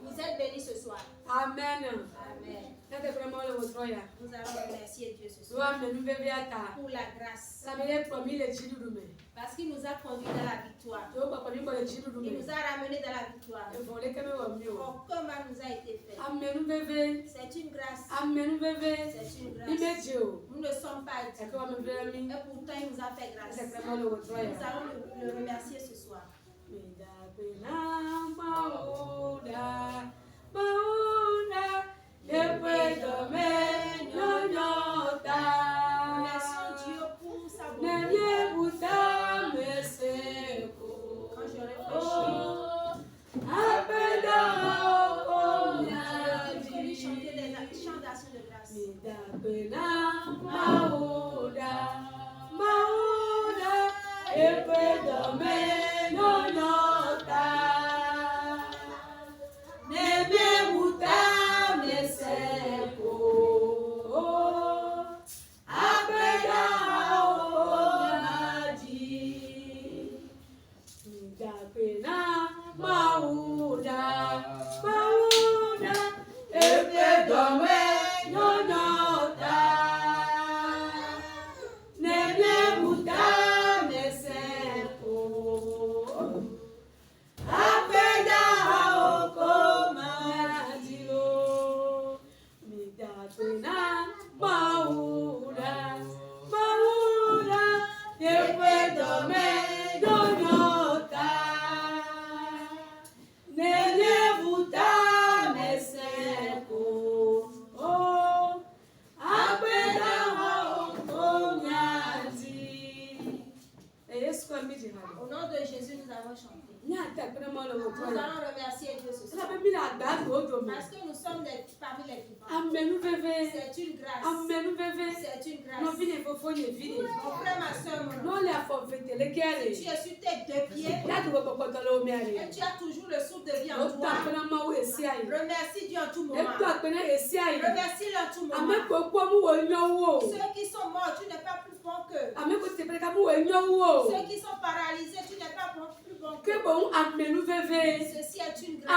Vous êtes bénis ce soir. Amen. Amen. Nous allons remercier Dieu ce soir pour la grâce. Parce qu'il nous a conduits dans la victoire. Il nous a ramenés dans la victoire. Aucun mal nous a été fait. C'est une grâce. C'est une grâce. Nous ne sommes pas dignes. Et pourtant il nous a fait grâce. Nous allons le remercier ce soir. Remercions Dieu pour sa bonté. Quand je réfléchis, je vais chanter des chants d'action de grâce. Au nom de Jésus, nous allons chanter. Nous allons remercier Dieu ce soir. Parce que nous sommes parmi les vivants. C'est une grâce. C'est une grâce. Mon frère, ma soeur, si tu es sur tes deux pieds, et tu as toujours le souffle de vie en toi, remercie Dieu en tout moment. Remercie-le en tout moment. Ceux qui sont morts, tu n'es pas plus bon qu'eux. Ceux qui sont paralysés, tu n'es pas plus bon qu'eux. Ceci est une grâce.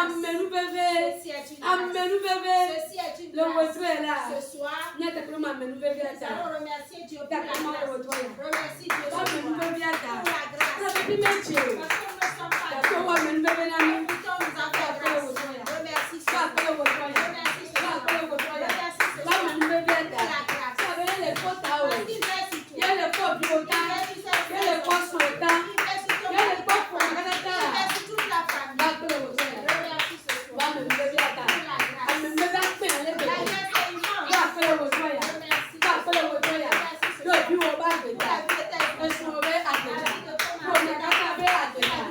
Ceci est une grâce. Ceci est une grâce. Ce soir, nous allons remercier Dieu pour la grâce. Remercie Dieu pour la grâce. Parce que nous ne sommes pas dignes. Pourtant, nous avons grâce. Remercie Dieu. Remercie Dieu. Remercie Dieu.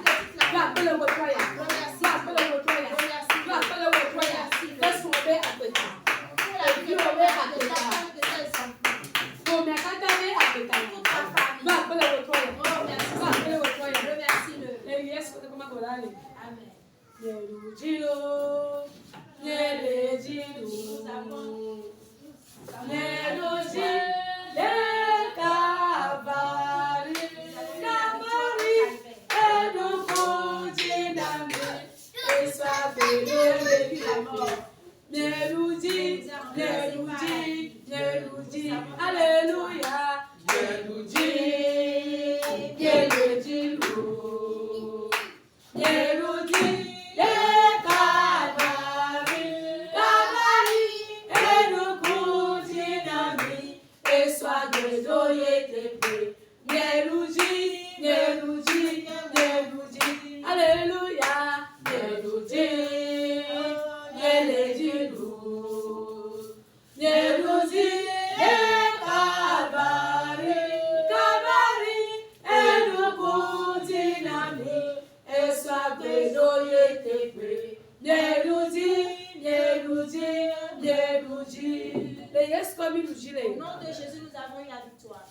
Au nom de Jésus, nous avons eu la victoire.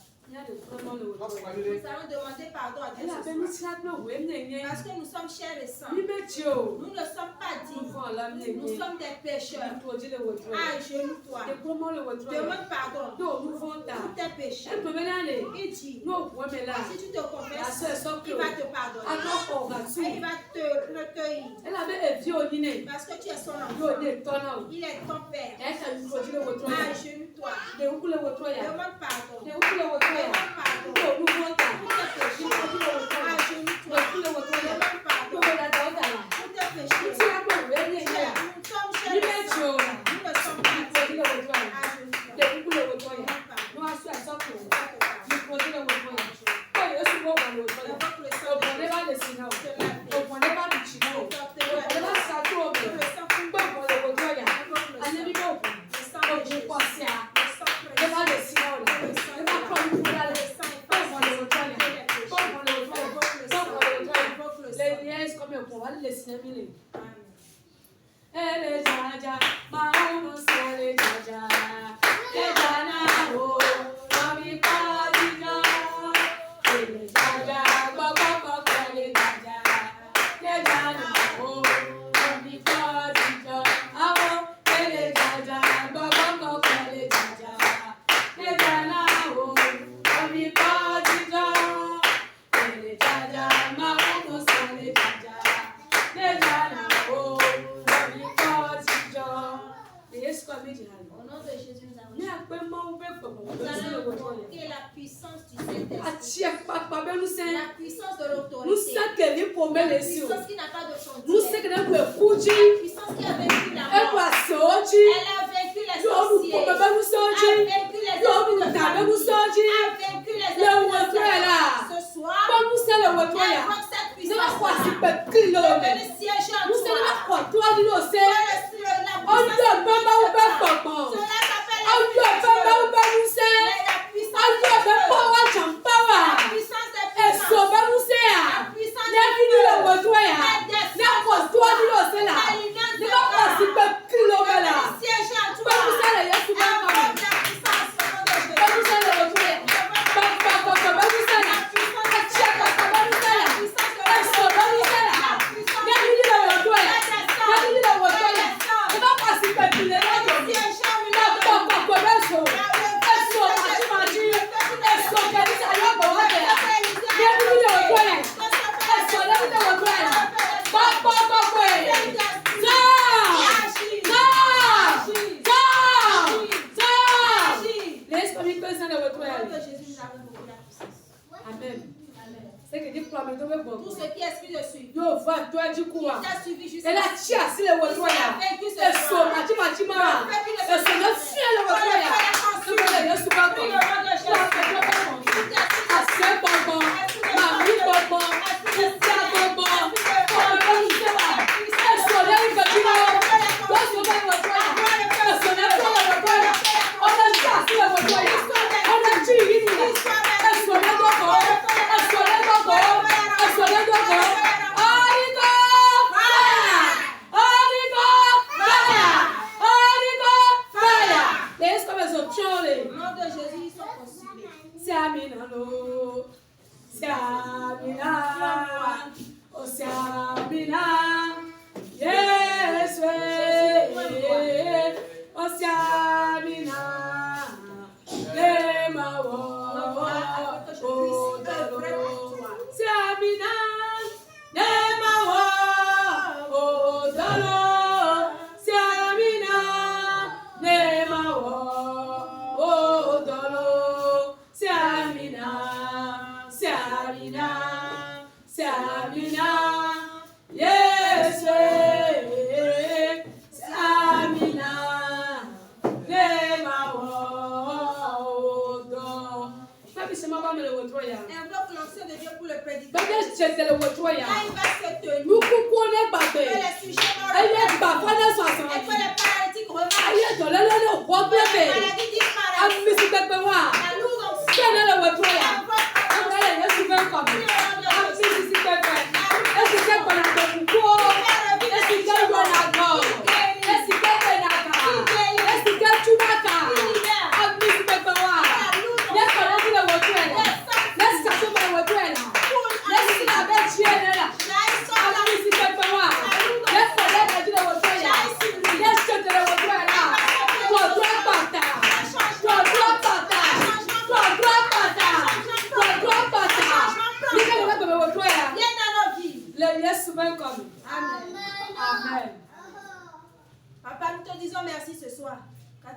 Nous allons demander pardon à Dieu ce soir. Parce que nous sommes chers et saints. Nous ne sommes pas dignes. Nous sommes des pécheurs. Agenouille-toi. Demande pardon pour tes péchés. Il dit, si tu te confesses, il va te pardonner. Et il va te recueillir. Parce que tu es son enfant. Il est ton père. Agenouille-toi. Demande pardon.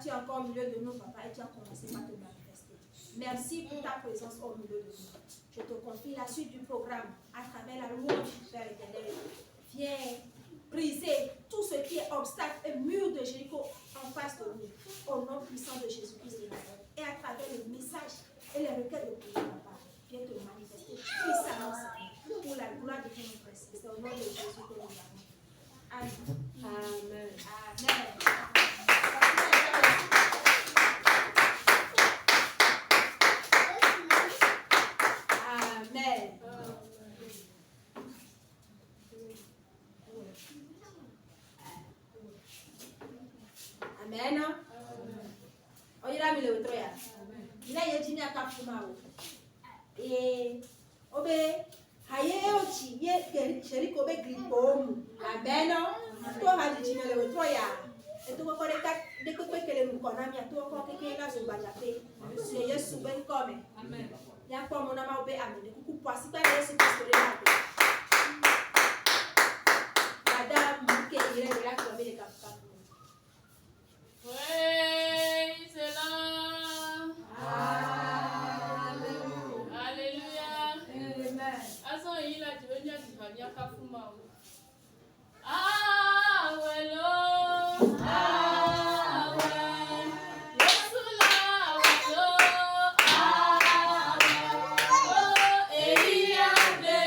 tu es encore au milieu de nous, papa, et tu as commencé par te manifester. Merci pour ta présence au milieu de nous. Je te confie la suite du programme à travers la louange, Père éternel. Viens briser tout ce qui est obstacle et mur de Jéricho en face de nous, au nom puissant de Jésus-Christ de Nazareth. Et à travers le message et les requêtes de prière, papa, viens te manifester puissamment, Seigneur, pour la gloire de ton précieux. C'est au nom de Jésus que nous avons. Amen. Amen. Amen. Amen. Oyira mi le wotro ya. Ila ye jini aka fuma o. Obe haye ochi ye Jericho be gripo mu. Amen. To ha jini le wotro ya. Eto ko de ko kele mu kona mi ato ko keke na zo baja pe. Se Yesu ben come. Amen. Ya ko mo na ma obe amen. Ku pasi pa Yesu Kristo le na. Madame ke ire la ko be le kapka. Praise the Lord. Hallelujah. Hallelujah. Amen. Aso yi la ti benya ti fa nya ka fun ma o. Awelo. Awe. Yesu la awelo. Awe. Oh, Elia de.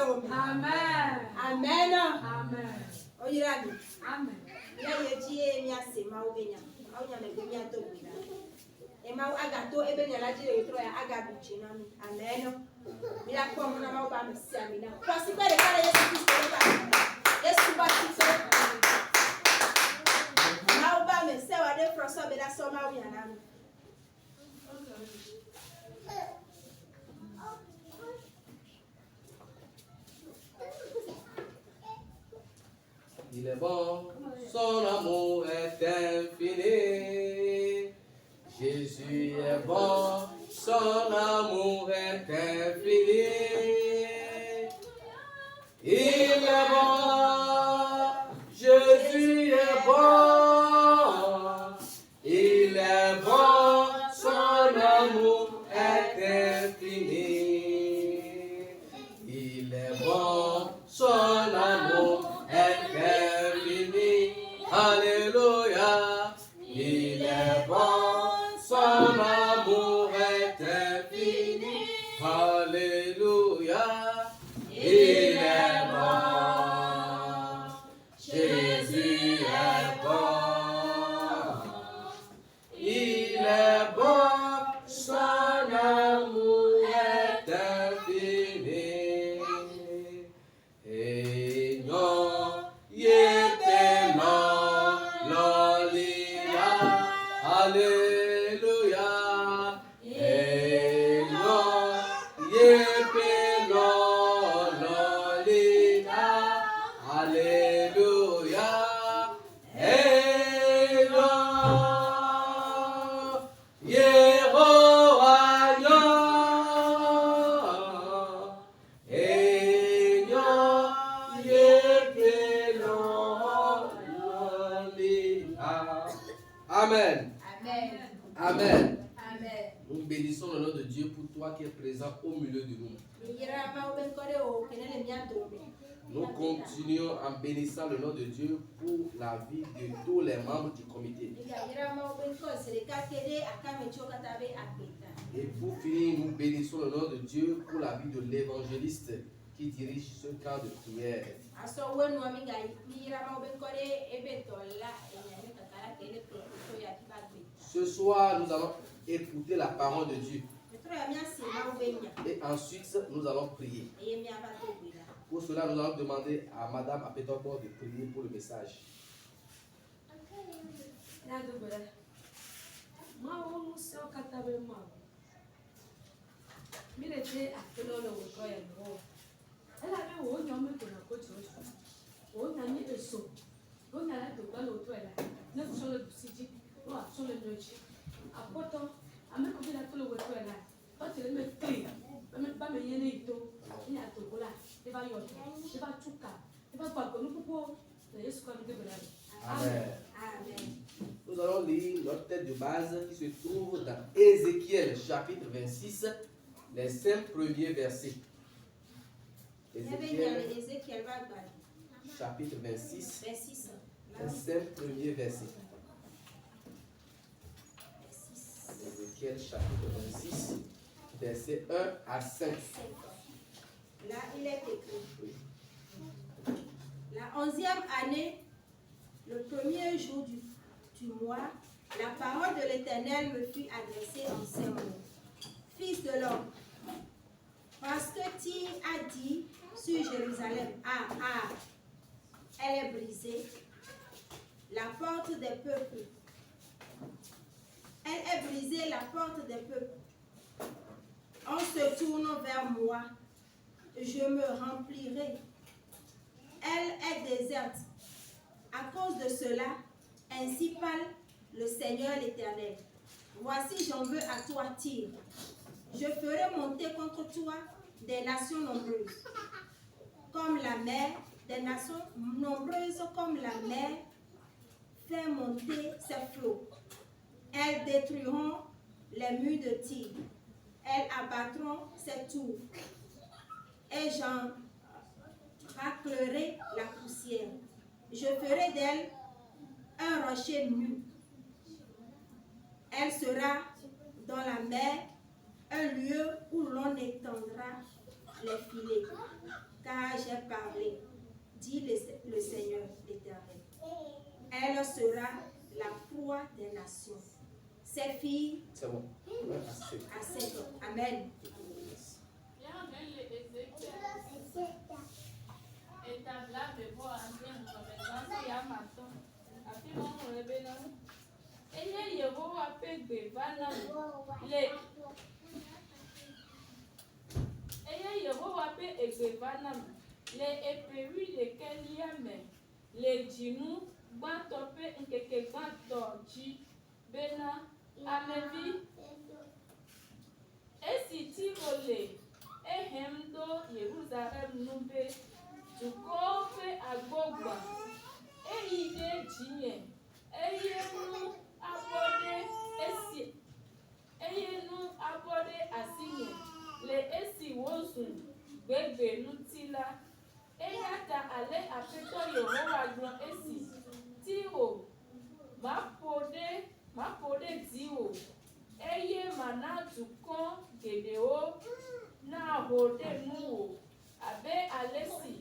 Amen. Amen. Amen. Oyirani. Amen. Ya yeji mi ase ma obenya. Awunya me mi atobira. E ma agato ebe nya laji e tro ya agabuchi na mi. Amen. Mi la kwa mo na ma oba me si amina. Kwasi kwa de kare Yesu Kristo ba. Yesu ba Kristo. Ma oba me se wa de proso be da so ma wunya na mi. Il est bon, son amour est infini. Jésus est bon, son amour est infini. Il est bon, Jésus est bon. Il est bon, son amour est infini. Il est bon, son amour est infini. Alléluia. Il est bon, son amour est infini. Alléluia. Il est bon. Jésus est bon. Il est bon, son amour est infini. Et non, Alléluia. Et non, Alléluia. Et non, Amen. Amen. Amen. Amen. Nous bénissons le nom de Dieu pour toi qui es présent au milieu de nous. Nous continuons en bénissant le nom de Dieu pour la vie de tous les membres du comité. Et pour finir, nous bénissons le nom de Dieu pour la vie de l'évangéliste qui dirige ce camp de prière. Ce soir, nous allons écouter la parole de Dieu. Et ensuite, nous allons prier. Pour cela, nous allons demander à Madame Apetoko de prier pour le message. Amen. Nous allons lire notre texte de base qui se trouve dans Ézéchiel chapitre 26, les 5 premiers versets. Ézéchiel chapitre 26, les 5 premiers versets. Ézéchiel chapitre 26, versets 1 à 5. Là, il est écrit. La 11e année, le premier jour du mois, la parole de l'Éternel me fut adressée en ces mots. Fils de l'homme, parce que Tyr a dit sur Jérusalem, elle est brisée, la porte des peuples. Elle est brisée, la porte des peuples. On se tourne vers moi, je me remplirai. Elle est déserte. À cause de cela, ainsi parle le Seigneur l'Éternel. Voici, j'en veux à toi, Tyr. Je ferai monter contre toi des nations nombreuses, comme la mer, des nations nombreuses comme la mer fait monter ses flots. Elles détruiront les murs de Tyr. Elles abattront ses tours. Et j'en raclerai la poussière. Je ferai d'elle un rocher nu. Elle sera dans la mer, un lieu où l'on étendra les filets. car j'ai parlé, dit le Seigneur l'Éternel. Elle sera la proie des nations. Ses filles. C'est bon. Assez. Amen. Le eperi le keliame le dzinu gbãtɔ ƒe ŋkeke gbãtɔ dzi bena amevi esi Tiro le ehem ɖo Yerusalem nu be dukɔwo ƒe agbɔgbã eyi ɖe dzinye eye nu abɔ ɖe asinye le esi wozu gbegbe ŋuti la. Eya ta ale Aƒetɔ Yehowa gblɔ esi Tiro maƒo ɖe dziwò eye mana dukɔ geɖewo naho ɖe nuwò abe ale si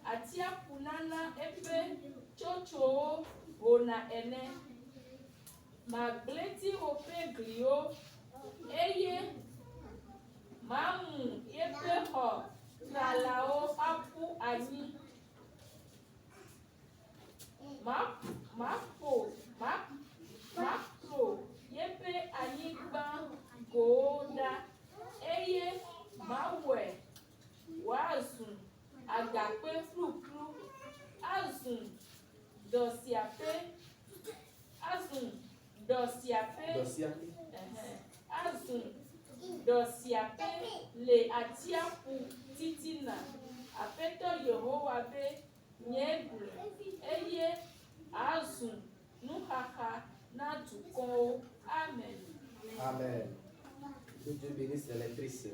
atsiaƒu nana eƒe tsotsowo hona ene. Magblẽ Tiro ƒe gliwo eye mamu yeƒe xɔ tralawo aƒu anyi. Maƒo yeƒe anyigba gowo ɖa eye mawɔe wòazu agakpe ƒluƒlu, azu dɔsiaƒe le atsiaƒu titina. Aƒetɔ Yehowa be nye gblɔ eye azu nuxaxa na dukɔwo. Amen. Amen. Que Dieu bénisse les lectrices.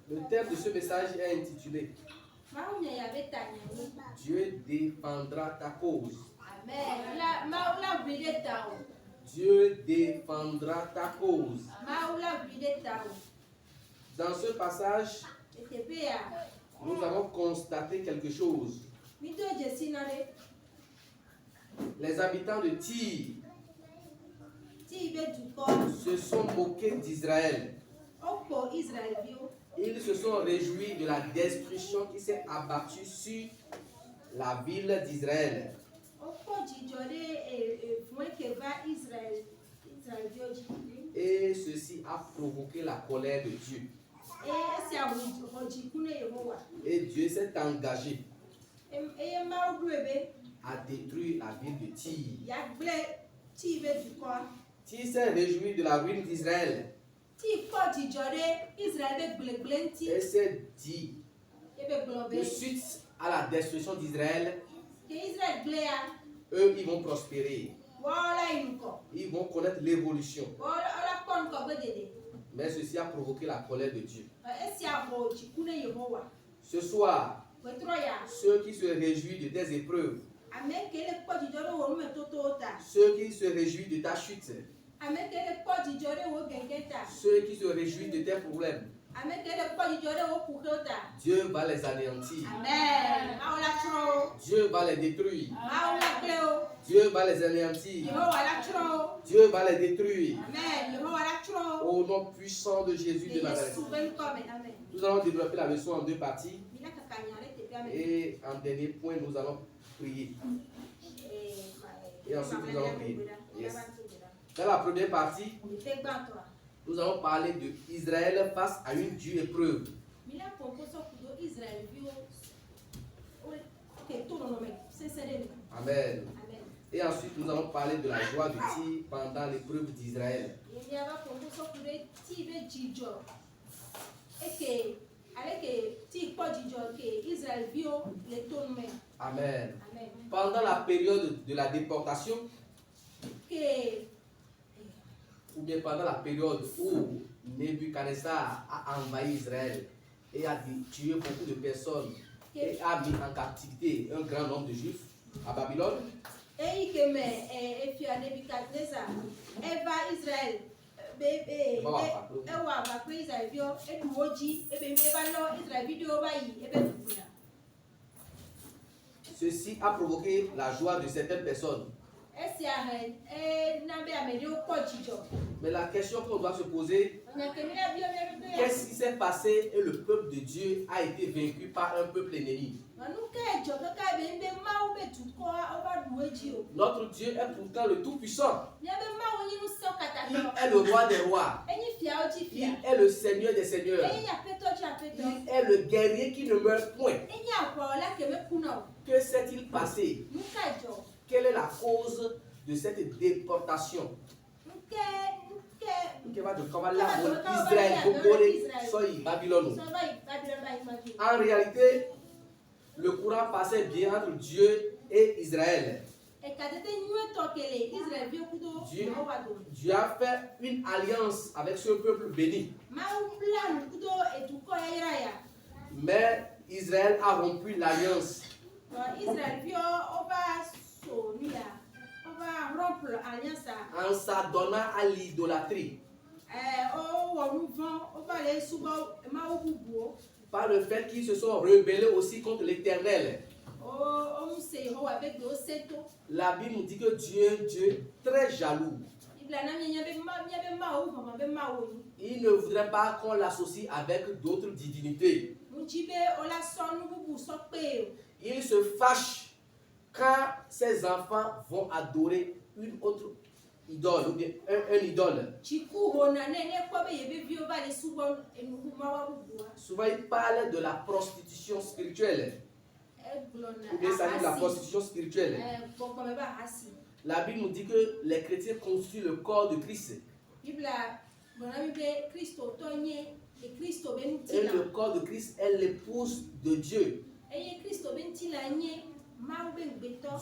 Le thème de ce message est intitulé Dieu défendra ta cause. Amen. Dieu défendra ta cause. Dans ce passage, nous avons constaté quelque chose. Les habitants de Tyr se sont moqués d'Israël. Ils se sont réjouis de la destruction qui s'est abattue sur la ville d'Israël. Et ceci a provoqué la colère de Dieu. Et Dieu s'est engagé à détruire la ville de Tyr. Tyr s'est réjoui de la ruine d'Israël. Et s'est dit que suite à la destruction d'Israël, eux, ils vont prospérer. Ils vont connaître l'évolution. Mais ceci a provoqué la colère de Dieu. Ce soir, ceux qui se réjouissent de tes épreuves, ceux qui se réjouissent de ta chute, ceux qui se réjouissent de tes problèmes, Dieu va les anéantir. Amen. Dieu va les détruire. Dieu va les anéantir. Dieu va les détruire. Au nom puissant de Jésus de Nazareth. Nous allons développer la leçon en deux parties. Et en dernier point, nous allons prier. Et ensuite, nous allons prier. Yes. Dans la première partie, nous allons parler d'Israël face à une dure épreuve. Amen. Et ensuite, nous allons parler de la joie de Tyr pendant l'épreuve d'Israël. Amen. Pendant la période de la déportation, ou bien pendant la période où Nebuchadnezzar a envahi Israël et a tué beaucoup de personnes et a mis en captivité un grand nombre de Juifs à Babylone, Ceci a provoqué la joie de certaines personnes. Mais la question qu'on doit se poser, qu'est-ce qui s'est passé et le peuple de Dieu a été vaincu par un peuple ennemi? Notre Dieu est pourtant le Tout-Puissant. Il est le roi des rois. Il est le Seigneur des seigneurs. Il est le guerrier qui ne meurt point. Que s'est-il passé? Quelle est la cause de cette déportation? En réalité, le courant passait bien entre Dieu et Israël. Dieu a fait une alliance avec ce peuple béni. Mais Israël a rompu l'alliance. En s'adonnant à l'idolâtrie. Par le fait qu'ils se sont rebellés aussi contre l'Éternel. La Bible nous dit que Dieu est très jaloux. Il ne voudrait pas qu'on l'associe avec d'autres divinités. Il se fâche quand ses enfants vont adorer une autre idole ou bien un idole. Souvent il parle de la prostitution spirituelle. Ou bien ça dit la prostitution spirituelle. La Bible nous dit que les chrétiens constituent le corps de Christ. Et le corps de Christ est l'épouse de Dieu.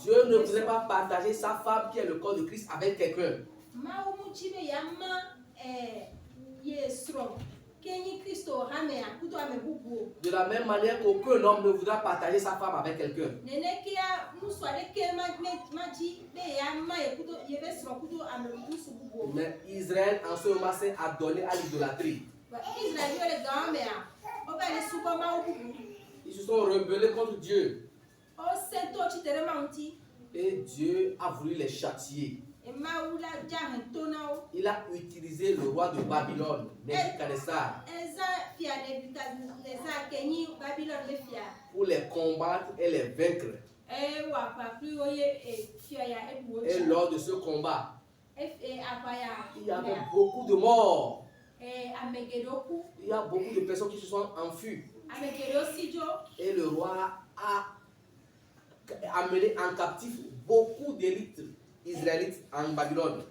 Dieu ne voudrait pas partager sa femme qui est le corps de Christ avec quelqu'un. De la même manière qu'aucun homme ne voudra partager sa femme avec quelqu'un. Mais Israël en ce moment s'est adonné à l'idolâtrie. Ils se sont rebellés contre Dieu. Et Dieu a voulu les châtier. Il a utilisé le roi de Babylone, Nebuchadnezzar, pour les combattre et les vaincre. Et lors de ce combat, il y avait beaucoup de morts. Il y a beaucoup de personnes qui se sont enfuies. Et le roi a amené en captif beaucoup d'élites israélites en Babylone.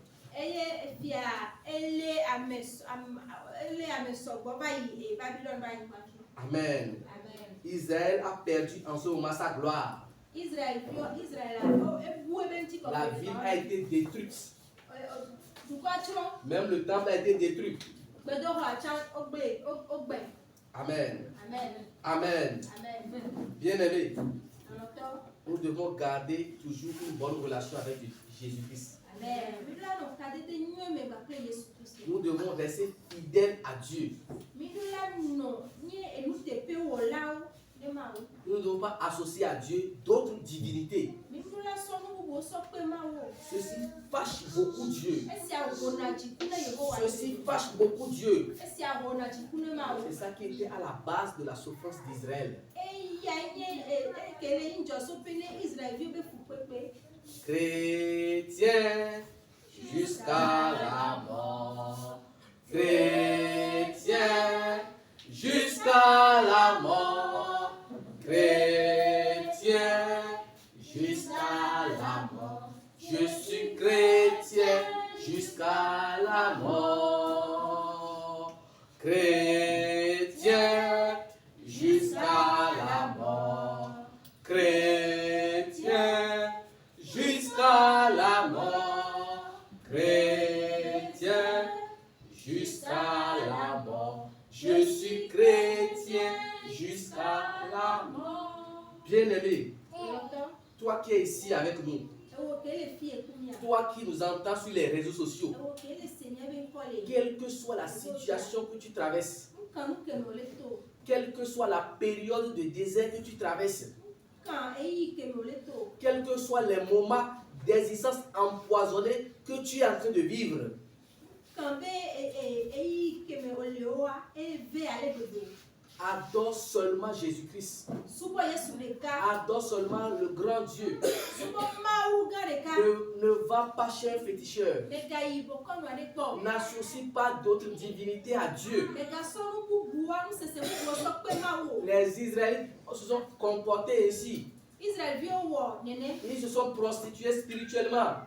Amen. Israël a perdu en ce moment sa gloire. La ville a été détruite. Même le temple a été détruit. Amen. Amen. Bien-aimés, nous devons garder toujours une bonne relation avec Jésus-Christ. Nous devons rester fidèles à Dieu. Nous ne devons pas associer à Dieu d'autres divinités. Ceci fâche beaucoup Dieu. Ceci fâche beaucoup Dieu. C'est ça qui était à la base de la souffrance d'Israël. Chrétien jusqu'à la mort. Chrétien jusqu'à la mort. Chrétien jusqu'à la mort. Je suis chrétien jusqu'à la mort. Chrétien jusqu'à la mort. Chrétien jusqu'à la mort. Chrétien jusqu'à la mort. Je suis chrétien jusqu'à la mort. Bien-aimé, toi qui es ici avec nous, Toi qui nous entends sur les réseaux sociaux, quelle que soit la situation que tu traverses, quelle que soit la période de désert que tu traverses, quels que soient les moments d'existence empoisonnée que tu es en train de vivre, adore seulement Jésus-Christ. Adore seulement le grand Dieu. Ne va pas chez un féticheur. N'associe pas d'autres divinités à Dieu. Les Israélites se sont comportés ainsi. Ils se sont prostitués spirituellement.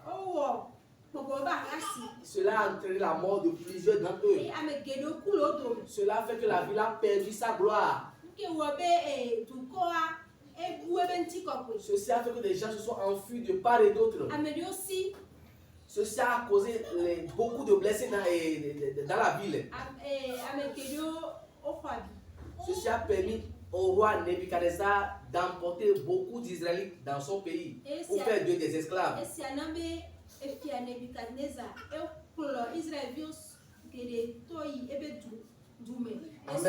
Cela a entraîné la mort de plusieurs d'entre eux. Cela fait que la ville a perdu sa gloire. Ceci a fait que des gens se sont enfuis de part et d'autre. Ceci a causé beaucoup de blessés dans la ville. Ceci a permis au roi Nebuchadnezzar d'emporter beaucoup d'Israélites dans son pays pour faire d'eux des esclaves. Amen.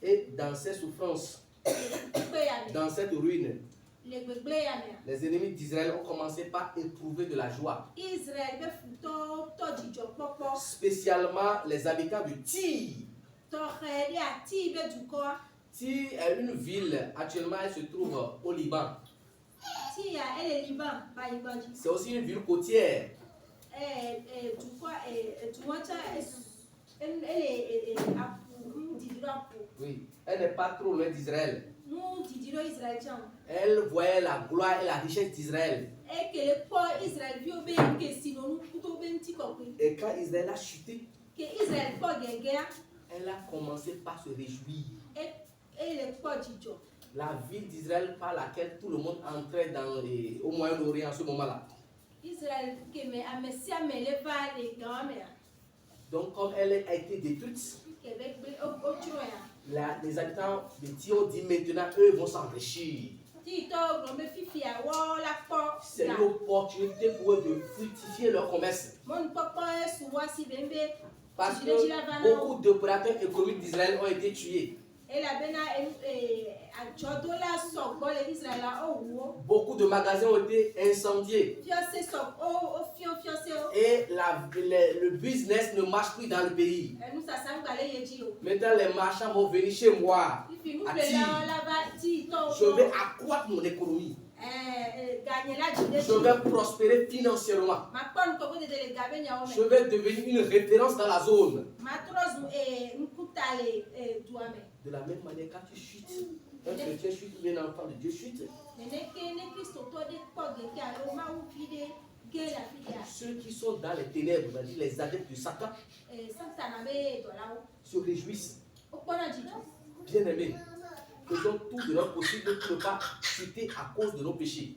Et dans ces souffrances, dans cette ruine, les ennemis d'Israël ont commencé par éprouver de la joie. Spécialement les habitants de Tyr. Tyr est une ville, actuellement elle se trouve au Liban. C'est aussi une ville côtière. Oui, elle n'est pas trop loin d'Israël. Elle voyait la gloire et la richesse d'Israël. Et quand Israël a chuté, elle a commencé par se réjouir. La ville d'Israël par laquelle tout le monde entrait au Moyen-Orient en ce moment-là. Donc comme elle a été détruite, les habitants de Tyr ont dit maintenant eux vont s'enrichir. C'est une opportunité pour eux de fructifier leur commerce. Parce que beaucoup d'opérateurs économiques d'Israël ont été tués. Beaucoup de magasins ont été incendiés. Et le business ne marche plus dans le pays. Maintenant, les marchands vont venir chez moi. Je vais accroître mon économie. Je vais prospérer financièrement. Je vais devenir une référence dans la zone. De la même manière, quand tu chutes, un chrétien chute, un enfant de Dieu chute. Ceux qui sont dans les ténèbres, les adeptes de Satan, se réjouissent. Bien aimés, faisons tout de notre possible pour ne pas chuter à cause de nos péchés.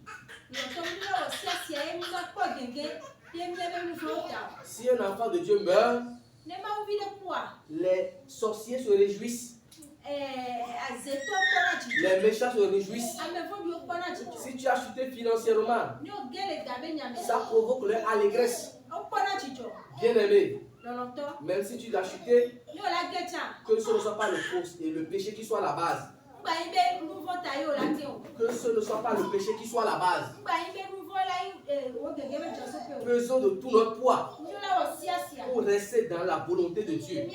Si un enfant de Dieu meurt, les sorciers se réjouissent. Les méchants se réjouissent. Si tu as chuté financièrement, ça provoque leur allégresse. Bien aimé, même si tu as chuté, que ce ne soit pas le péché qui soit la base. Que ce ne soit pas le péché qui soit la base. Faisons de tout notre poids pour rester dans la volonté de Dieu.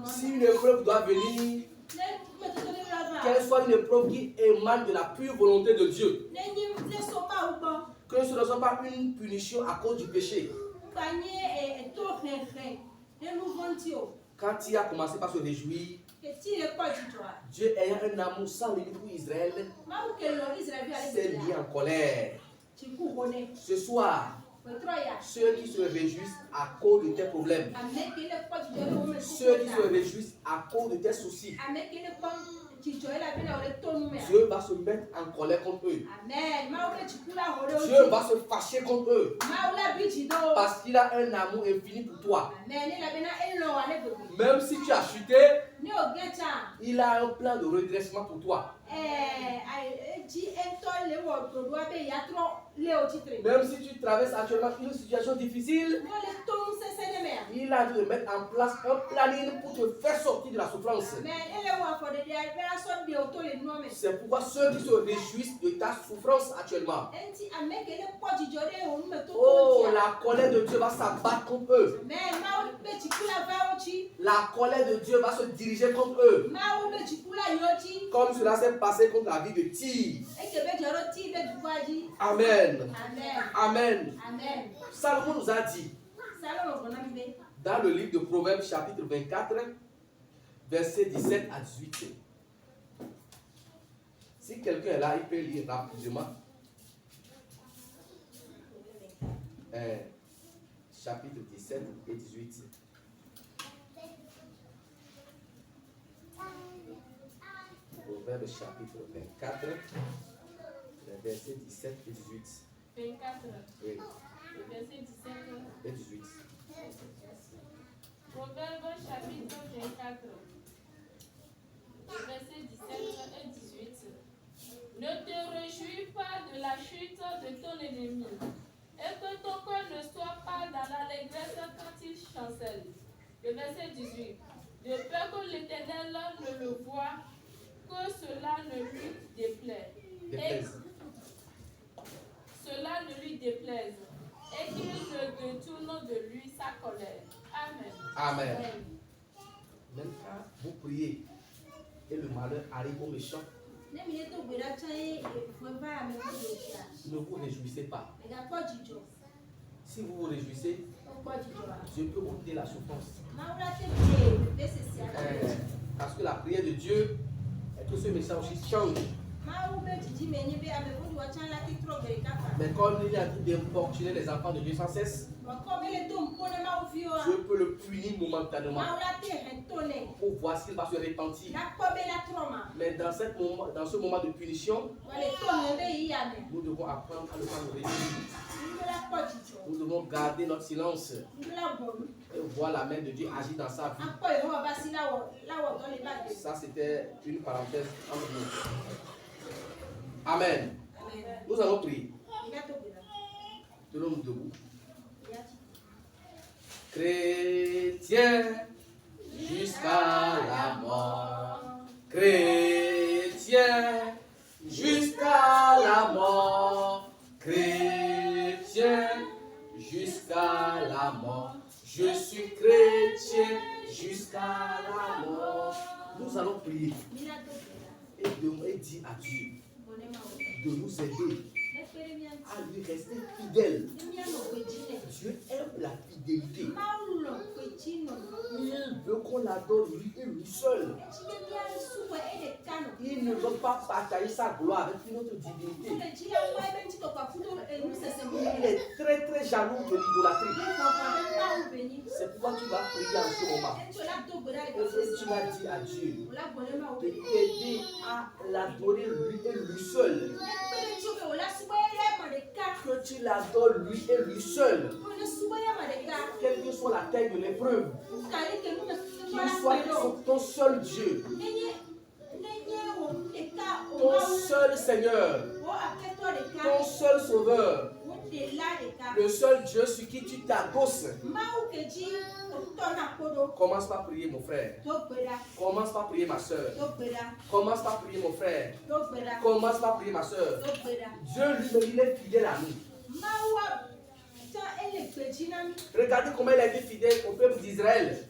Si une épreuve doit venir, qu'elle soit une épreuve qui émane de la pure volonté de Dieu. Que ce ne soit pas une punition à cause du péché. Quand il a commencé par se réjouir, Dieu ayant un amour sans limite pour Israël, s'est mis en colère. Ce soir, ceux qui se réjouissent à cause de tes problèmes, ceux qui se réjouissent à cause de tes soucis, Dieu va se mettre en colère contre eux. Dieu va se fâcher contre eux. Parce qu'il a un amour infini pour toi. Même si tu as chuté, Il a un plan de redressement pour toi. Même si tu traverses actuellement une situation difficile, il a dû mettre en place un planning pour te faire sortir de la souffrance. C'est pourquoi ceux qui se réjouissent de ta souffrance actuellement, oh, la colère de Dieu va s'abattre contre eux. La colère de Dieu va se diriger contre eux. Comme cela s'est passé contre la vie de Tyr. Amen. Amen. Salomon nous a dit, dans le livre de Proverbes chapitre 24, versets 17 à 18. Si quelqu'un est là, il peut lire rapidement. Chapitre 17 et 18. Proverbes chapitre 24, versets 17 et 18. 24. Oui. Verset 17 et 18. Proverbes chapitre 24, verset 17 et 18. Ne te réjouis pas de la chute de ton ennemi, et que ton cœur ne soit pas dans l'allégresse quand il chancelle. Le verset 18. De peur que l'Éternel ne le voie, que cela ne lui déplaise. Cela ne lui déplaise, et qu'il ne détourne de lui sa colère. Amen. Amen. Même quand vous priez et le malheur arrive aux méchants, ne vous réjouissez pas. Si vous vous réjouissez, Dieu peut ôter la souffrance. Parce que la prière de Dieu est que ce méchant aussi change. Mais comme il a dit d'importuner les enfants de Dieu sans cesse, Dieu peut le punir momentanément pour voir s'il va se repentir. Mais dans ce moment de punition, nous devons apprendre à ne pas nous réjouir. Nous devons garder notre silence et voir la main de Dieu agir dans sa vie. Ça, c'était une parenthèse entre nous. Amen. Nous allons prier. Tenons-nous debout. Chrétien jusqu'à la mort. Chrétien jusqu'à la mort. Chrétien jusqu'à la mort. Je suis chrétien jusqu'à la mort. Nous allons prier et dire à Dieu de nous aider à lui rester fidèle. Dieu aime la fidélité. Il veut qu'on l'adore lui et lui seul. Il ne veut pas partager sa gloire avec une autre divinité. Il est très très jaloux de l'idolâtrie. C'est pourquoi tu vas prier en ce moment. Et tu vas dire à Dieu de t'aider à l'adorer lui et lui seul. Que tu l'adores lui et lui seul. Quelle que soit la taille de l'épreuve, qu'il soit ton seul Dieu, ton seul Seigneur, ton seul Sauveur, le seul Dieu sur qui tu t'adosses. Commence par prier mon frère. Commence par prier ma soeur. Commence par prier mon frère. Commence par prier ma soeur. Dieu lui, il est fidèle à nous. Regardez comment il a été fidèle au peuple d'Israël.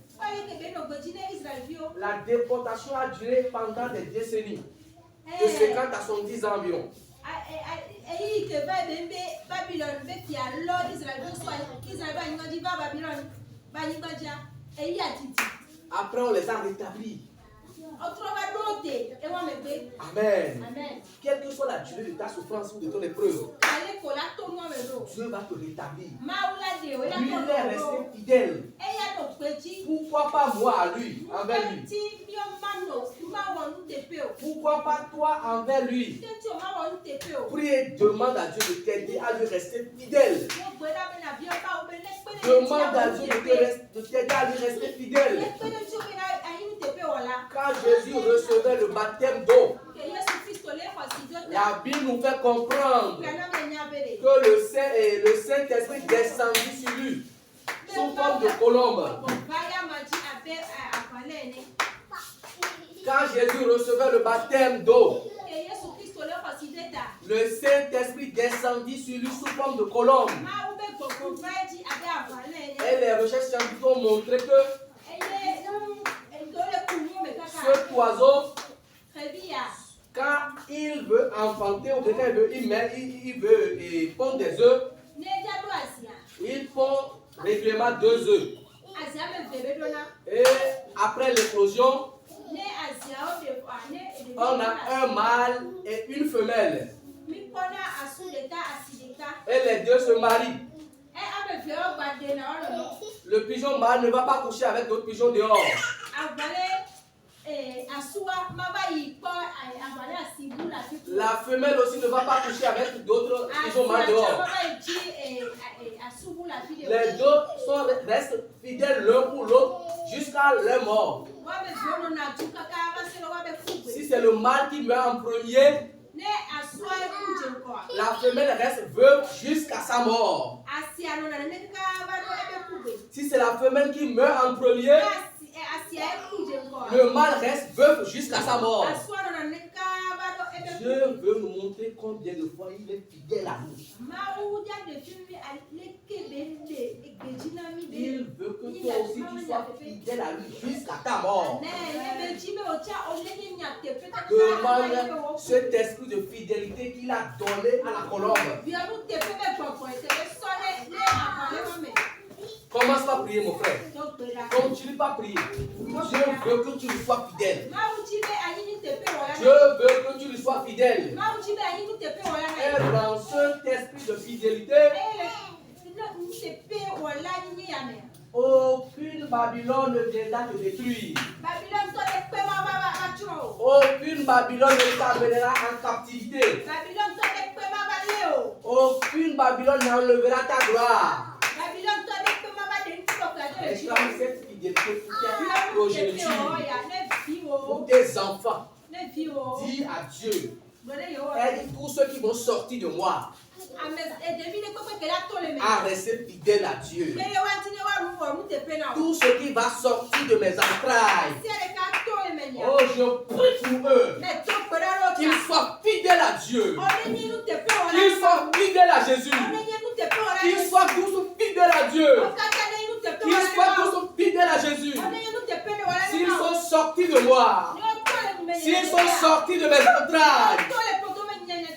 La déportation a duré pendant des décennies, de 50 à 70 ans environ. Après, on les a rétablis. Amen. Quelle que soit la durée de ta souffrance ou de ton épreuve, Dieu va te rétablir. Lui, il est resté fidèle. Pourquoi pas moi à lui, envers lui? Pourquoi pas toi envers lui? Prie et demande à Dieu de t'aider à lui rester fidèle. Demande à Dieu de t'aider à lui rester fidèle. Quand Jésus recevait le baptême d'eau, la Bible nous fait comprendre que le Saint-Esprit descendit sur lui sous forme de colombe. Quand Jésus recevait le baptême d'eau, le Saint-Esprit descendit sur lui sous forme de colombe. Et les recherches scientifiques ont montré que ce oiseau, quand il veut enfanter ou quand il veut pondre des œufs, il pond régulièrement 2 œufs. Et après l'éclosion, on a un mâle et une femelle. Et les deux se marient. Le pigeon mâle ne va pas coucher avec d'autres pigeons dehors. La femelle aussi ne va pas coucher avec d'autres pigeons mâles dehors. Les deux restent fidèles l'un pour l'autre jusqu'à leur mort. Si c'est le mâle qui meurt en premier, la femelle reste veuve jusqu'à sa mort. Si c'est la femelle qui meurt en premier, le mâle reste veuf jusqu'à sa mort. Dieu veut nous montrer combien de fois il est fidèle à nous. Il veut que toi aussi tu sois fidèle à lui jusqu'à ta mort. Demande cet esprit de fidélité qu'il a donné à la colombe. Commence par prier, mon frère. Continue pas à prier. Dieu veut que tu lui sois fidèle. Dieu veut que tu lui sois fidèle. Et dans cet esprit de fidélité, aucune Babylone ne viendra te détruire. Aucune Babylone ne t'amènera en captivité. Aucune Babylone n'enlèvera ta gloire. Exclame cette fidélité pour tes progénitures, pour tes enfants. Dis à Dieu, aide tous ceux qui vont sortir de moi à rester fidèle à Dieu. Tout ce qui va sortir de mes entrailles, oh, je prie pour eux qu'ils soient fidèles à Dieu, qu'ils soient fidèles à Jésus, qu'ils soient tous fidèles à Dieu, qu'ils soient tous fidèles à Jésus. S'ils sont sortis de moi, s'ils sont sortis de mes entrailles,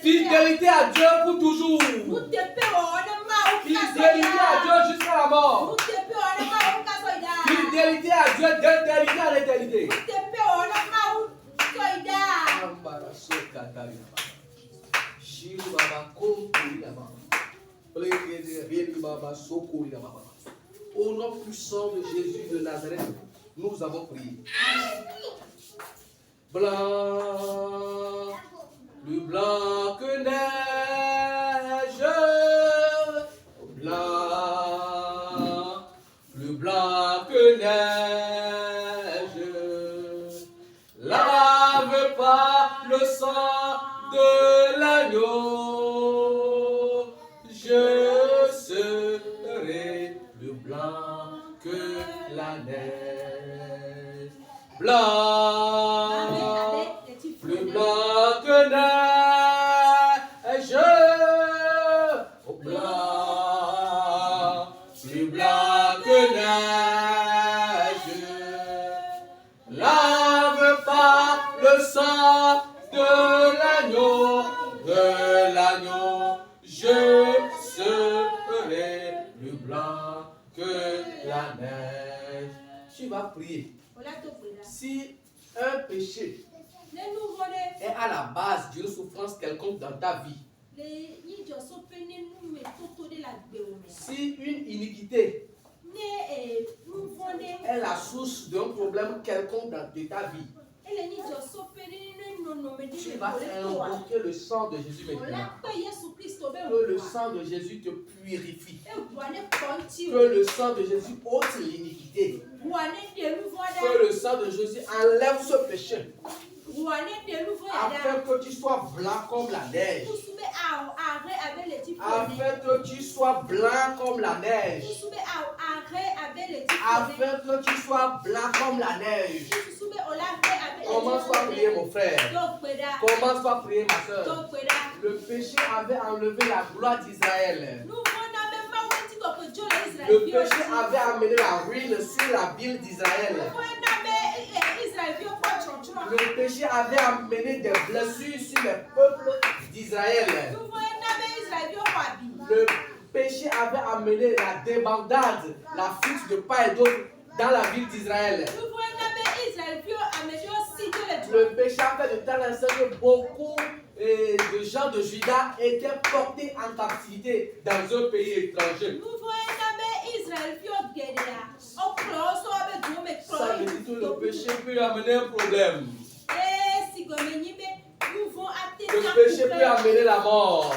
fidélité à Dieu pour toujours. Fidélité à Dieu jusqu'à la mort. Fidélité à Dieu d'éternité à l'éternité. Au nom puissant de Jésus de Nazareth, nous avons prié. Blanc, plus blanc que neige, blanc, plus blanc que neige. Lave pas le sang de l'agneau, je serai plus blanc que la neige. Blanc, plus blanc que neige, oh blanc, plus blanc que neige. Lave pas le sang de l'agneau, je serai plus blanc que la neige. Tu vas prier. Si un péché est à la base d'une souffrance quelconque dans ta vie, si une iniquité est la source d'un problème quelconque de ta vie, Tu vas invoquer le sang de Jésus maintenant. Que le sang de Jésus te purifie. Que le sang de Jésus ôte l'iniquité. Que le sang de Jésus enlève ce péché. Afin que tu sois blanc comme la neige. Afin que tu sois blanc comme la neige. Afin que tu sois blanc comme la neige. Commence à prier mon frère. Commence à prier ma soeur. Le péché avait enlevé la gloire d'Israël. Le péché avait amené la ruine sur la ville d'Israël. Le péché avait amené des blessures sur le peuple d'Israël. Le péché avait amené la débandade, la fuite de part et d'autre dans la ville d'Israël. Le péché a fait de telle sorte que beaucoup de gens de Juda étaient portés en captivité dans un pays étranger. Ça veut dire que le péché peut amener un problème. Le péché peut amener la mort.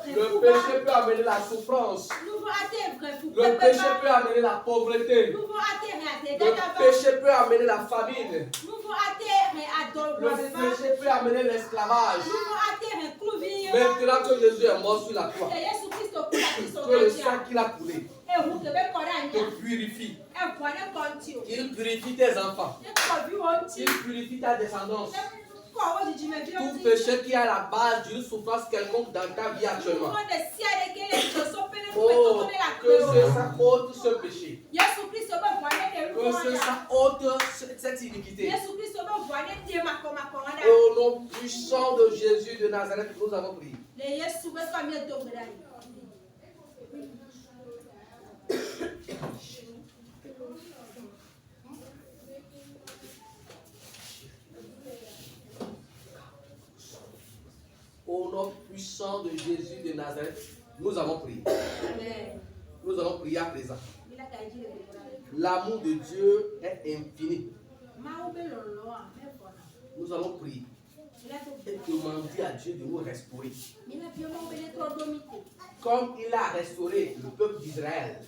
Le péché peut amener la souffrance. Le péché peut amener la pauvreté. Le péché peut amener la famine. Le péché peut amener l'esclavage. Maintenant que Jésus est mort sur la croix, que le sang qu'il a coulé te purifie. Il purifie tes enfants. Il purifie ta descendance. Tout péché qui est à la base d'une souffrance quelconque dans ta vie actuellement. Oh, que ce sang ôte ce péché. Que ce sang ôte cette iniquité. Au nom puissant de Jésus de Nazareth, nous avons prié. Au nom puissant de Jésus de Nazareth, nous avons prié. Nous allons prier à présent. L'amour de Dieu est infini. Nous allons prier et demander à Dieu de nous restaurer. Comme il a restauré le peuple d'Israël.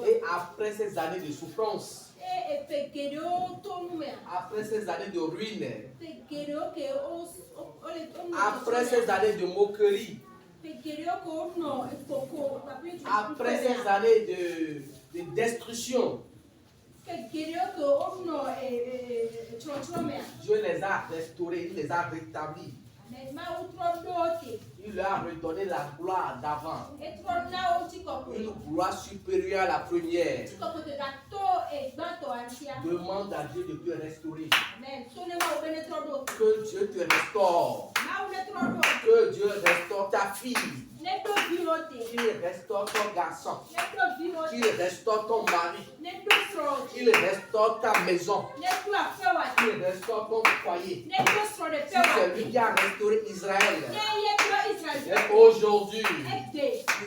Et après ces années de souffrance, après ces années de ruine, après ces années de moquerie, après ces années de destruction, Dieu les a restaurés, il les a rétablis. Il leur a redonné la gloire d'avant. Une gloire supérieure à la première. Demande à Dieu de te restaurer. Que Dieu te restaure. Que Dieu restaure ta fille. Qu'il restaure ton garçon. Qu'il restaure ton mari. Qu'il restaure ta maison. Qu'il restaure ton foyer. Si c'est lui qui a restauré Israël. Et aujourd'hui,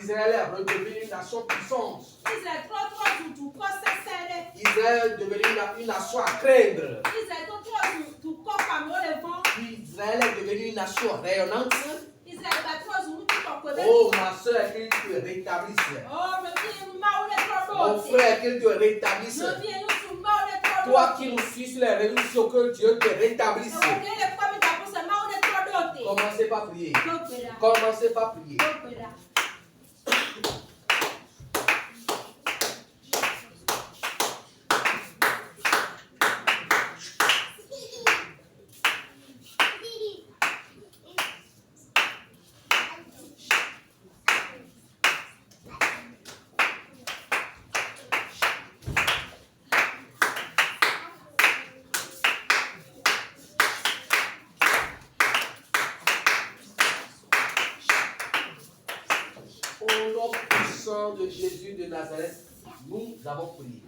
Israël est redevenu une nation puissante. Israël est devenu une nation à craindre. Israël est devenu une nation rayonnante. Oh ma soeur, qu'il te rétablisse. Mon frère, qu'il te rétablisse. Toi qui nous suis sur les réseaux sociaux, que Dieu te rétablisse. Commencez par prier. Commencez par prier. De Jésus de Nazareth, nous avons prié.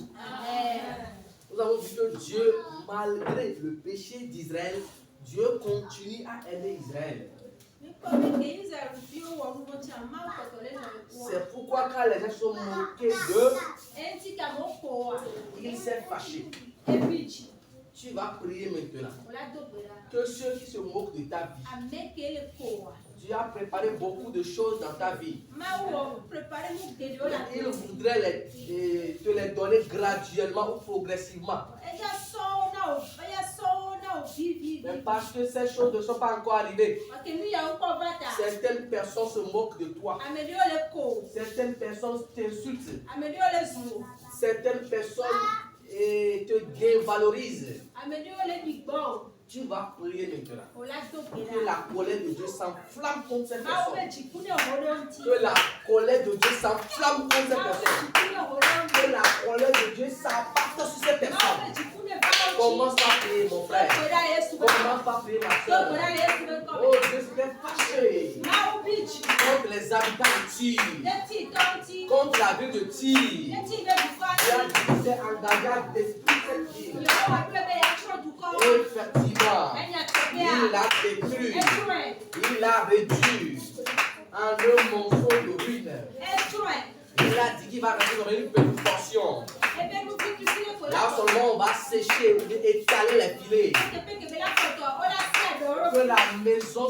Nous avons vu que Dieu, malgré le péché d'Israël, Dieu continue à aimer Israël. C'est pourquoi quand les gens sont moqués d'eux, il s'est fâché. Tu vas prier maintenant que ceux qui se moquent de ta vie, tu as préparé beaucoup de choses dans ta vie. Il voudrait te les donner graduellement ou progressivement. Mais parce que ces choses ne sont pas encore arrivées, certaines personnes se moquent de toi. Certaines personnes t'insultent. Certaines personnes te dévalorisent. Tu vas prier maintenant. Que la colère de Dieu s'enflamme contre cette personne. Que la colère de Dieu s'enflamme contre cette personne. Que la colère de Dieu s'abatte sur cette personne. Commence par prier, mon frère. Commence par prier, ma soeur. Oh, Dieu s'est fâché contre les habitants de Tyr, contre la ville de Tyr. Il s'est engagé à détruire cette ville. Effectivement, il l'a détruit. Il l'a réduit en un morceau de ruine. Il a dit qu'il va rester dans une petite portion. Là seulement on va sécher, étaler les filets. Que la maison,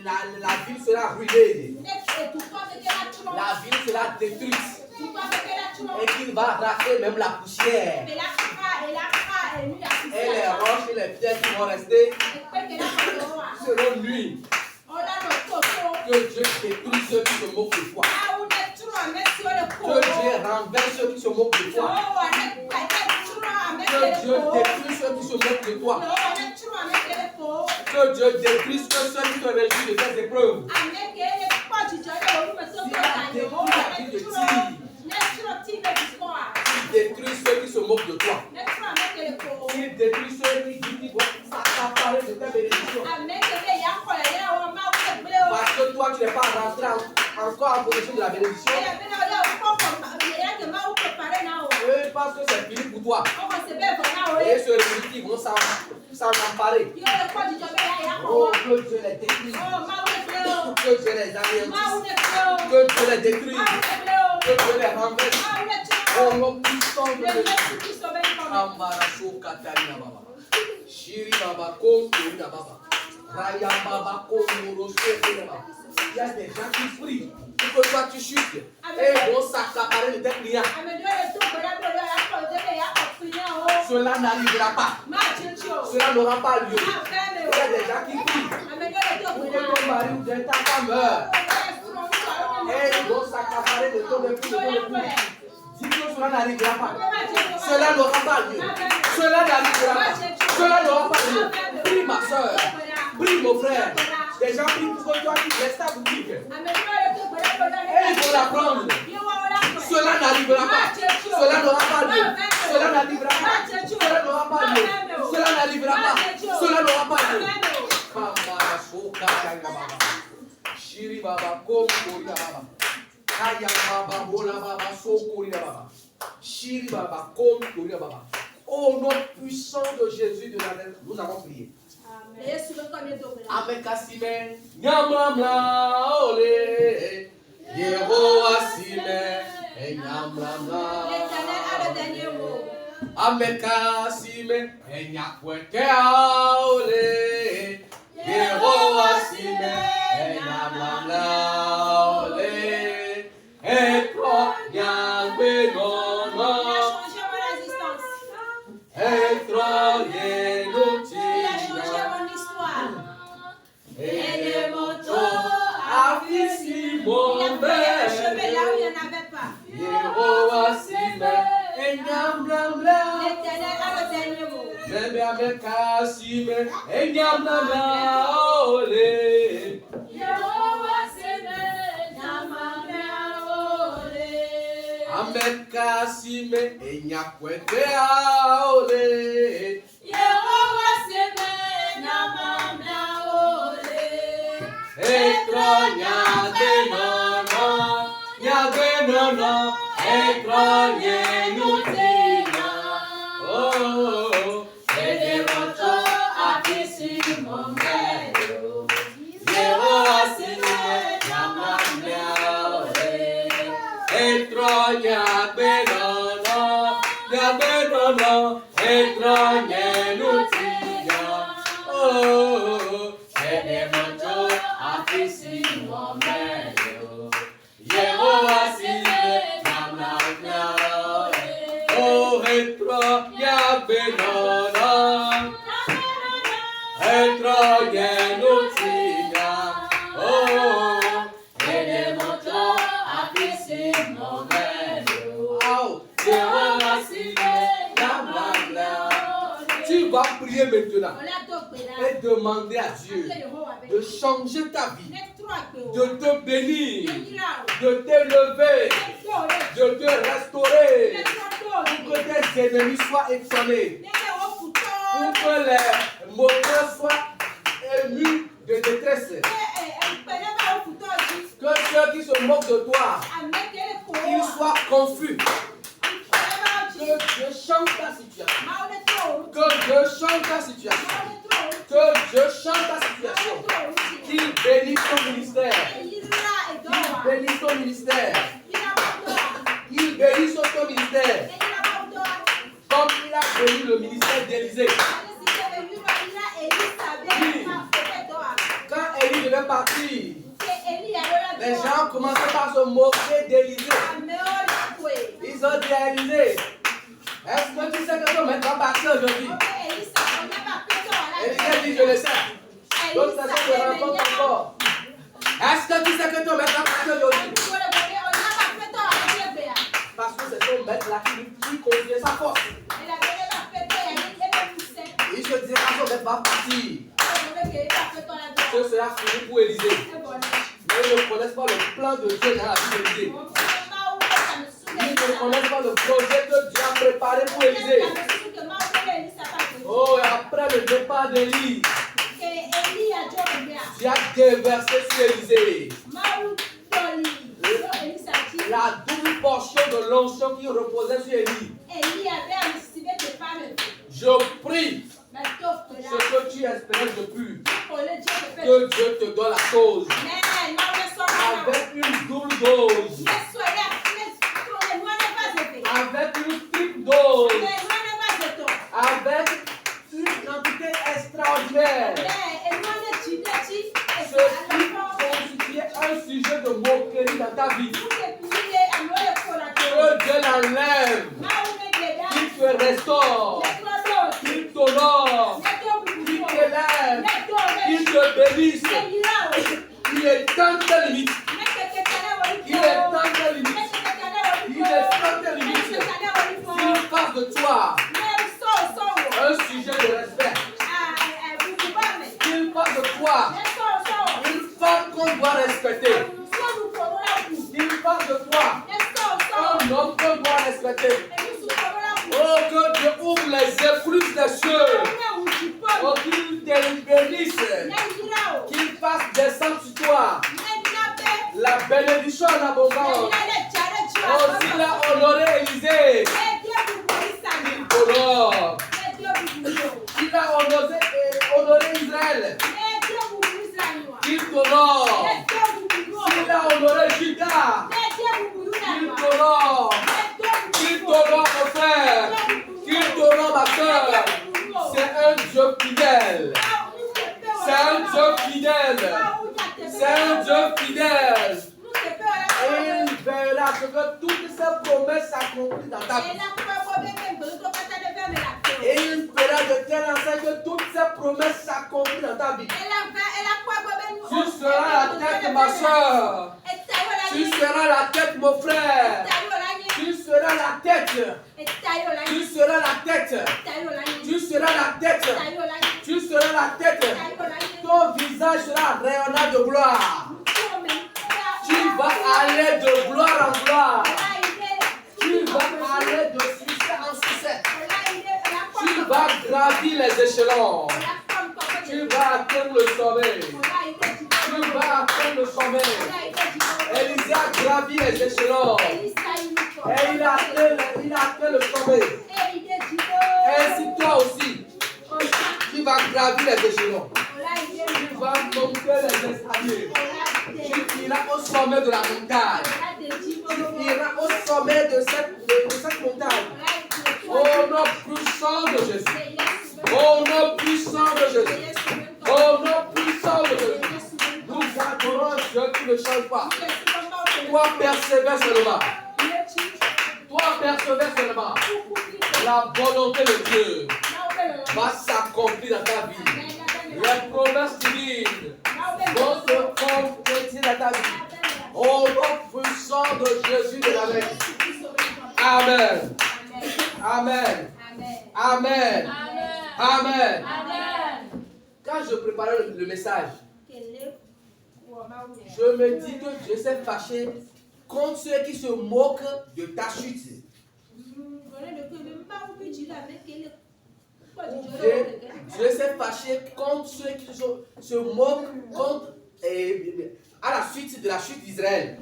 la ville sera ruinée. La ville sera détruite. Et qu'il va arracher même la poussière. Et les roches et les pierres qui vont rester seront nuits. Que Dieu détruise ceux qui se moquent de toi. Que Dieu renverse ceux qui se moquent de toi. Que Dieu détruise ceux qui se moquent de toi. Que Dieu détruise ceux qui se réjouissent de tes épreuves. Il détruit ceux qui se moquent de toi. Il détruit ceux qui disent qu'ils vont s'accaparer de tes bénédictions. Parce que toi, tu n'es pas rentré encore en possession de la bénédiction. Eux pensent que c'est fini pour toi. Et ceux qui vont s'en emparer. Oh, que Dieu les détruise. Que Dieu les anéantisse. Que Dieu les détruise. Que Dieu les renverse. Oh, nom puissant de Jésus. Ambarasho Katarina Baba. Shiri Baba Komorina Baba. Raya Baba Komoro. Il y a des gens qui prient pour que toi tu chutes. Et ils vont s'accaparer de tes clients. Cela n'arrivera pas. Cela n'aura pas lieu. Il y a des gens qui prient pour que ton mari ou ta femme meure. Et ils vont s'accaparer de ton époux, de ton époux. Dis que cela n'arrivera pas. Cela n'aura pas lieu. Cela n'arrivera pas. Cela n'aura pas lieu. Prie ma soeur. Prie mon frère. Des gens prient pour que toi tu restes à boutique. Et ils vont la prendre. Cela n'arrivera pas. Cela n'aura pas lieu. Cela n'arrivera pas. Cela n'aura pas lieu. Cela n'arrivera pas. Cela n'aura pas lieu. Shiri Baba Komori Baba. Kaya Baba Bola Baba Sokori Baba. Shiri Baba Komori Baba. Au nom puissant de Jésus de Nazareth, nous avons prié. Amen. Kasime. Nyamlamla ole. Yehowa sime. Nyamlamla. Amen. Kasime. Nyakweke ole. Yehowa sime. Nyamlamla ole. Ekro nyangbe nono. Ekro yenoti. Et mon afisi mon père. Yehowa sime. Nyamlamla. Bébé avec Kasime. Nyamlamla ole. Yehowa sime. Nyamlamla ole. Avec Kasime. Nyakwete ole. Yehowa sime. Nyamlamla ole. Ekro nyage nono, ekro nyenutina. Oh, edemoto akisi momero. Yehowa sime nyamlamla ole. Ekro nyage nono, Tu vas prier maintenant et demander à Dieu de changer ta vie, de te bénir, de t'élever, de te restaurer, pour que tes ennemis soient étonnés, pour que les moteurs soient émus de détresse, que ceux qui se moquent de toi, qu'ils soient confus. Que Dieu change ta situation. Que Dieu change ta situation. Que Dieu change ta situation. Qu'il bénisse ton ministère. Qu'il bénisse ton ministère. Qu'il bénisse ton ministère. Comme il a béni le ministère d'Élisée. Quand Élie devait partir, les gens commençaient par se moquer d'Élisée. Ils ont dit à Élisée, est-ce que tu sais que ton maître va partir aujourd'hui? Élisée dit, je le sais. L'autre personne se rencontre encore. Est-ce que tu sais que ton maître va partir aujourd'hui? Parce que c'est ton maître là qui conduit sa force. Il se dit, ah, son maître va partir. Ce sera fini pour Élisée. Mais ils ne connaissent pas le plan de Dieu dans la vie d'Élisée. Ils ne connaissent pas le projet que Dieu a préparé pour Élisée. Oh, et après le départ d'Élie, Dieu a déversé sur Élisée la double portion de l'onction qui reposait sur Élie. Je prie ce que tu espérais depuis, que Dieu te donne la chose avec une double dose, avec une triple dose, avec une quantité extraordinaire. Ce qui constitue un sujet de moquerie dans ta vie. Que Dieu l'enlève, qu'il te restaure, qu'il t'honore, qu'il t'élève, qu'il te bénisse. Il est temps de limite. Il est temps de limite. Il est temps de limite. Qu'il fasse de toi un sujet de respect. Qu'il fasse de toi une femme qu'on doit respecter. Qu'il fasse de toi un homme qu'on doit respecter. Oh, que Dieu ouvre les effluves des cieux. Oh, qu'il te bénisse. Qu'il fasse descendre sur toi la bénédiction en abondance. Oh, s'il a honoré Élisée, qu'il t'honore. S'il a honoré Israël, qu'il t'honore. S'il a honoré Judas, qu'il t'honore. Qu'il t'honore mon frère, qu'il t'honore ma soeur. C'est un Dieu fidèle. C'est un Dieu fidèle. C'est un Dieu fidèle. Et il verra que toutes ces promesses s'accomplissent dans ta vie. Et il fera de telle enseigne que toutes ces promesses s'accomplissent dans ta vie. Tu seras la tête, ma soeur. Tu seras la tête, mon frère. Tu seras la tête. Tu seras la tête. Tu seras la tête. Tu seras la tête. Ton visage sera rayonnant de gloire. Tu vas aller de gloire en gloire. Tu vas aller de succès en succès. Tu vas gravir les échelons. Tu vas atteindre le sommet. Tu vas atteindre le sommet. Élisée a gravi les échelons. Et il a atteint le sommet. Ainsi toi aussi, tu vas gravir les échelons. Tu vas monter les escaliers. Tu iras au sommet de la montagne. Tu iras au sommet de cette montagne. Au nom puissant de tu ne changes pas. Toi, persévère seulement. Toi, persévère seulement. La volonté de Dieu va s'accomplir dans ta vie. Les promesses divines vont se concrétiser dans ta vie. Au nom puissant de Jésus de Nazareth. Amen. Amen. Amen. Amen. Quand je préparais le message, je me dis que Dieu s'est fâché contre ceux qui se moquent de ta chute. Dieu s'est fâché contre ceux qui se moquent contre, à la suite de la chute d'Israël.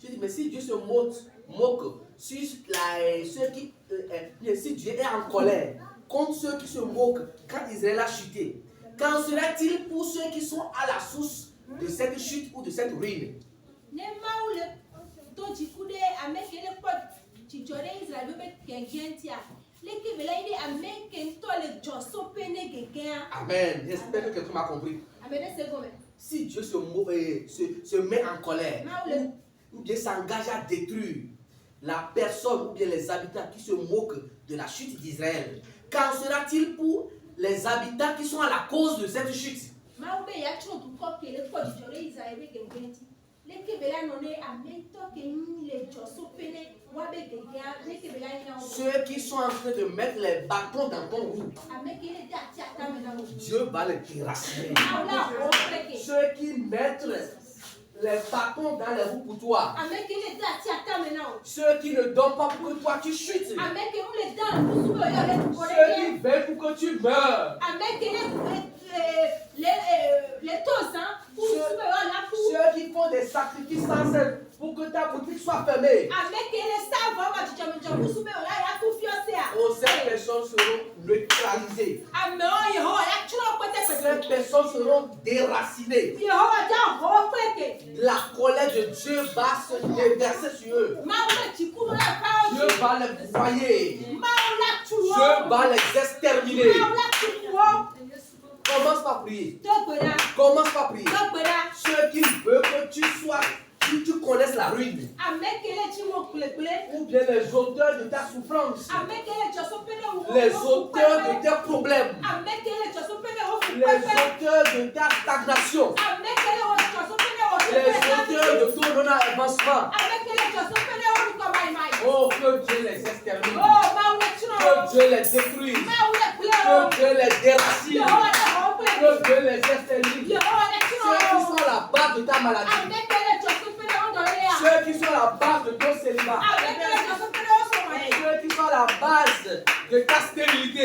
Je dis, mais si Dieu se moque sur ceux qui, si Dieu est en colère contre ceux qui se moquent quand Israël a chuté, qu'en sera-t-il pour ceux qui sont à la source de cette chute ou de cette ruine? Amen. J'espère que quelqu'un m'a compris. Si Dieu se met en colère ou bien s'engage à détruire la personne ou bien les habitants qui se moquent de la chute d'Israël, qu'en sera-t-il pour les habitants qui sont à la cause de cette chute? Ceux qui sont en train de mettre les bâtons dans ton roue, Dieu va les déraciner. Ceux qui mettent les bâtons dans les roues pour toi, ceux qui ne donnent pas pour que toi tu chutes, ceux qui veulent pour que tu meurs, ceux qui font des sacrifices sans cesse pour que ta boutique soit fermée. Oh, ces personnes seront neutralisées. Ces personnes seront déracinées. La colère de Dieu va se déverser sur eux. Dieu va les broyer. Dieu va les exterminer. Commence par prier. Commence par prier. Ceux qui veulent que tu sois, que tu connaisses la ruine. Ou bien les auteurs de ta souffrance. Les auteurs de tes problèmes. Les auteurs de ta stagnation. Les auteurs de ton non-avancement. Oh, que Dieu les extermine. Que Dieu les détruise. Que Dieu les déracine. Que Dieu les extermine. Ceux qui sont à la base de ta maladie. Ceux qui sont à la base de ton célibat. Ceux qui sont à la base de ta stérilité.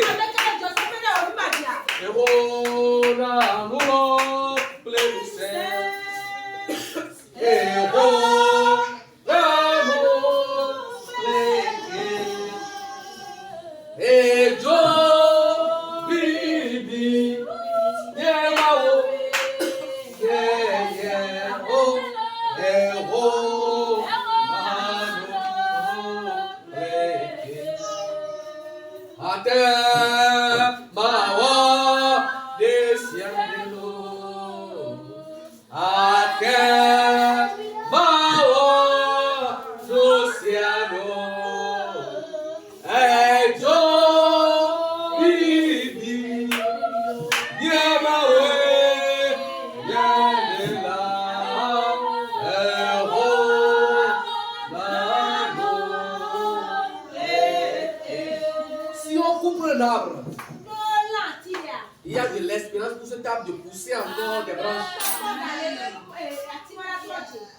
Il y a de l'espérance pour cet arbre de pousser encore des branches.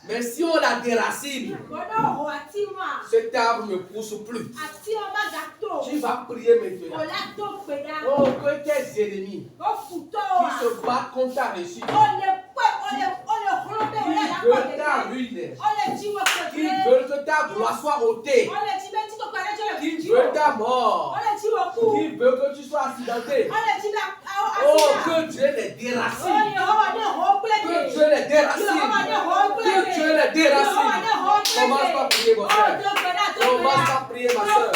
Mais si on la déracine, cet arbre ne pousse plus. Tu vas prier maintenant. Oh, que tes ennemis qui se battent contre ta réussite, qui veulent ta ruine, qui veulent que ta gloire soit ôtée, qui veulent ta mort, qui veulent que tu sois accidenté. Oh, que Dieu les déracine. Que Dieu les déracine. Que Dieu les déracine. Commence par prier, mon frère. Commence par prier, ma soeur.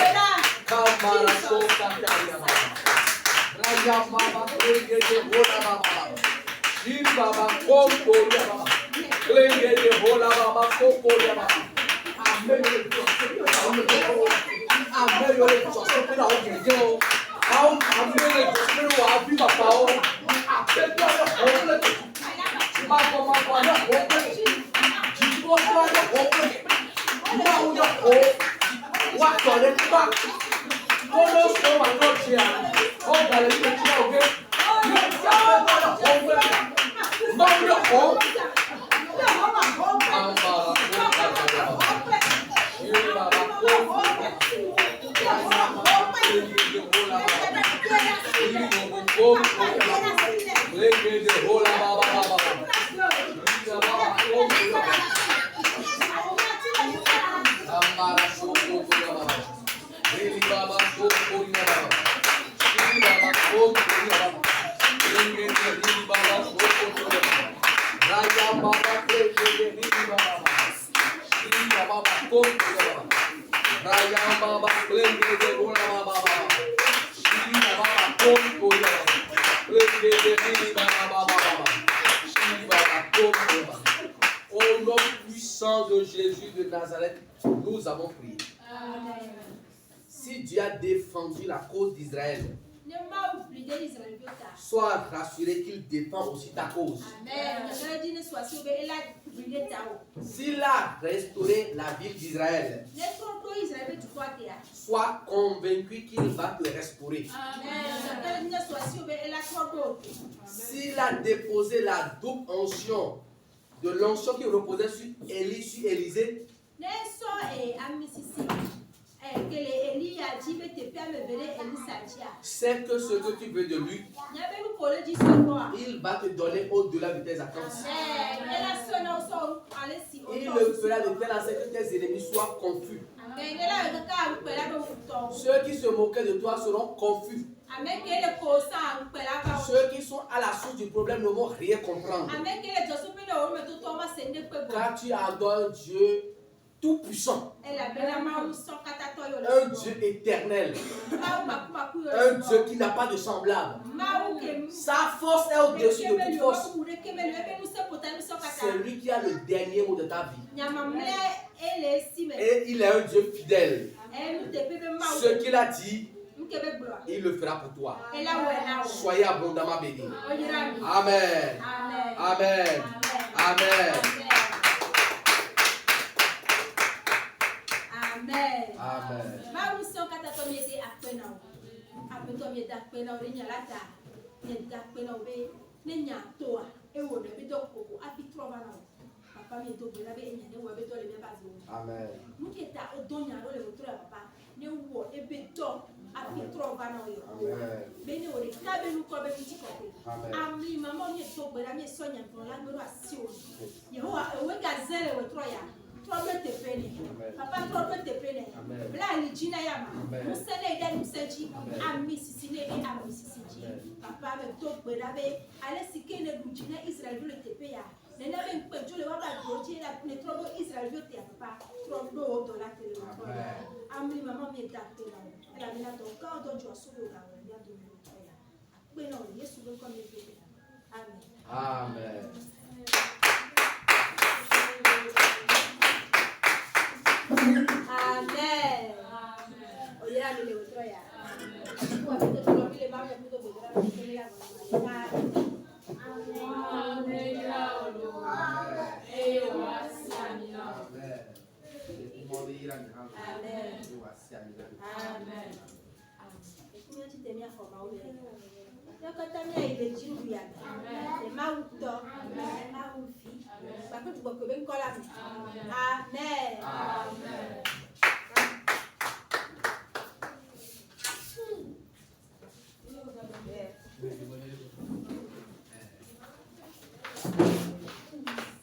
Au nom puissant de Jésus de Nazareth, nous avons prié. Amen. Si Dieu a défendu la cause d'Israël, sois rassuré qu'il défend aussi ta cause. Amen. S'il a restauré la ville d'Israël, sois convaincu qu'il va te restaurer. Amen. S'il a déposé la double onction de l'onction qui reposait sur Élie, sur Élisée, c'est que ce que tu veux de lui, il va te donner au-delà de tes attentes. Il le fera de telle sorte que tes ennemis soient confus. Ceux qui se moquaient de toi seront confus. Ceux qui sont à la source du problème ne vont rien comprendre. Car tu adores Dieu tout puissant, un Dieu éternel, un Dieu qui n'a pas de semblable. Sa force est au-dessus de toute force. C'est lui qui a le dernier mot de ta vie. Et il est un Dieu fidèle. Ce qu'il a dit, il le fera pour toi. Soyez abondamment bénis. Amen. Amen. Amen. Amen. Papa trop te pene. Bla ni jina yama. Musene ida museji. Ami sisine e ami sisiji. Papa me to gberabe. Ale sikene bujina Israël veut le tepe ya. Nena be nkpejo le waba doji la ne trobo Israël veut te papa. Trobo do la tele. Ami maman mi da pena. Elle a mina do ka do jo solo la ya do mi ya. Pena o Yesu go come te. Amen. Amen. Amen. Oye, a mí le gustó ya. Cuando te lo pide, vamos a poder volver a decirle la verdad. Amen.